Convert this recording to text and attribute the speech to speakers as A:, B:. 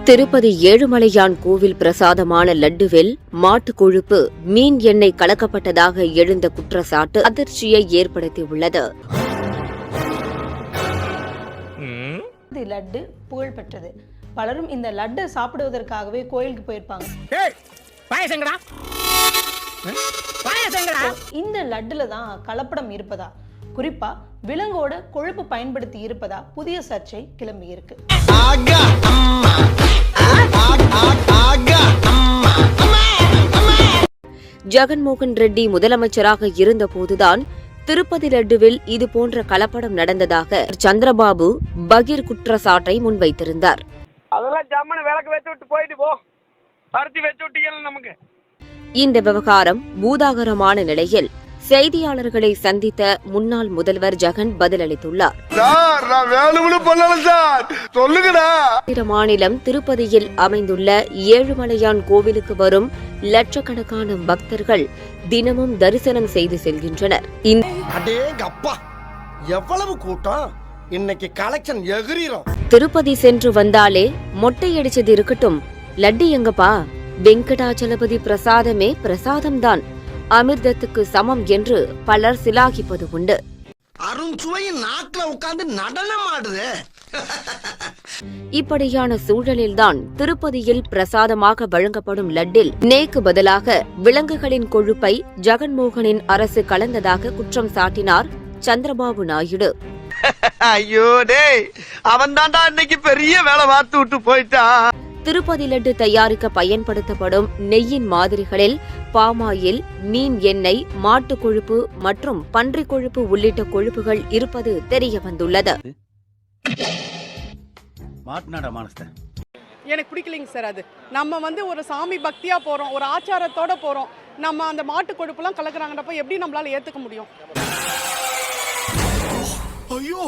A: திருப்பதி ஏழுமலையான் கோவில் பிரசாதமான லட்டுவில் மாட்டு கொழுப்பு, மீன் எண்ணெய் கலக்கப்பட்டதாக எழுந்த குற்றச்சாட்டு அதிர்ச்சியை ஏற்படுத்தியுள்ளது.
B: லட்டு புகழ்பெற்றது. பலரும் இந்த லட்டு சாப்பிடுவதற்காகவே கோயிலுக்கு போயிருப்பாங்க. இந்த லட்டுல தான் கலப்படம் இருப்பதா, குறிப்பா விலங்கோட கொழுப்பு பயன்படுத்தி இருப்பதா புதிய சர்ச்சை கிளம்பி இருக்கு.
A: ஜெகன்மோகன் ரெட்டி முதலமைச்சராக இருந்தபோதுதான் திருப்பதி லட்டுவில் இதுபோன்ற கலப்படம் நடந்ததாக சந்திரபாபு பகீர் குற்றச்சாட்டை முன்வைத்திருந்தார். இந்த விவகாரம் பூதாகரமான நிலையில் செய்தியாளர்களை சந்தித்த முன்னாள் முதல்வர் ஜெகன் பதிலளித்துள்ளார். மாநிலம் திருப்பதியில் அமைந்துள்ள ஏழுமலையான் கோவிலுக்கு வரும் லட்சக்கணக்கான பக்தர்கள் தினமும் தரிசனம் செய்து செல்கின்றனர். திருப்பதி சென்று வந்தாலே மொட்டையடிச்சது இருக்கட்டும், லட்டு எங்கப்பா, வெங்கடாச்சலபதி பிரசாதமே பிரசாதம்தான், அமிர்தத்துக்கு சமம் என்று பலர் சிலாகிப்பது உண்டு. இப்படியான சூழலில்தான் திருப்பதியில் பிரசாதமாக வழங்கப்படும் லட்டில் நெய்க்கு பதிலாக விலங்குகளின் கொழுப்பை ஜெகன்மோகனின் அரசு கலந்ததாக குற்றம் சாட்டினார் சந்திரபாபு நாயுடு.
C: ஐயோ டேய், அவன் தான்டா இன்னைக்கு பெரிய வேலை பார்த்து விட்டு போயிட்டான்.
A: திருப்பதி லட்டு தயாரிக்க பயன்படுத்தப்படும் நெய்யின் மாதிரிகளில் பாமாயில், மீன் எண்ணெய், மாட்டு கொழுப்பு மற்றும் பன்றி கொழுப்பு உள்ளிட்ட கொழுப்புகள் இருப்பது தெரிய வந்துள்ளது.
D: எனக்கு பிடிக்கலைங்க சார். அது நம்ம ஒரு சாமி பக்தியா போறோம், ஒரு ஆச்சாரத்தோட போறோம், நம்ம அந்த மாட்டு கொழுப்புலாம் கலக்குறாங்கன்றப்ப எப்படி நம்மளால ஏத்துக்க முடியும்?
E: ஐயோ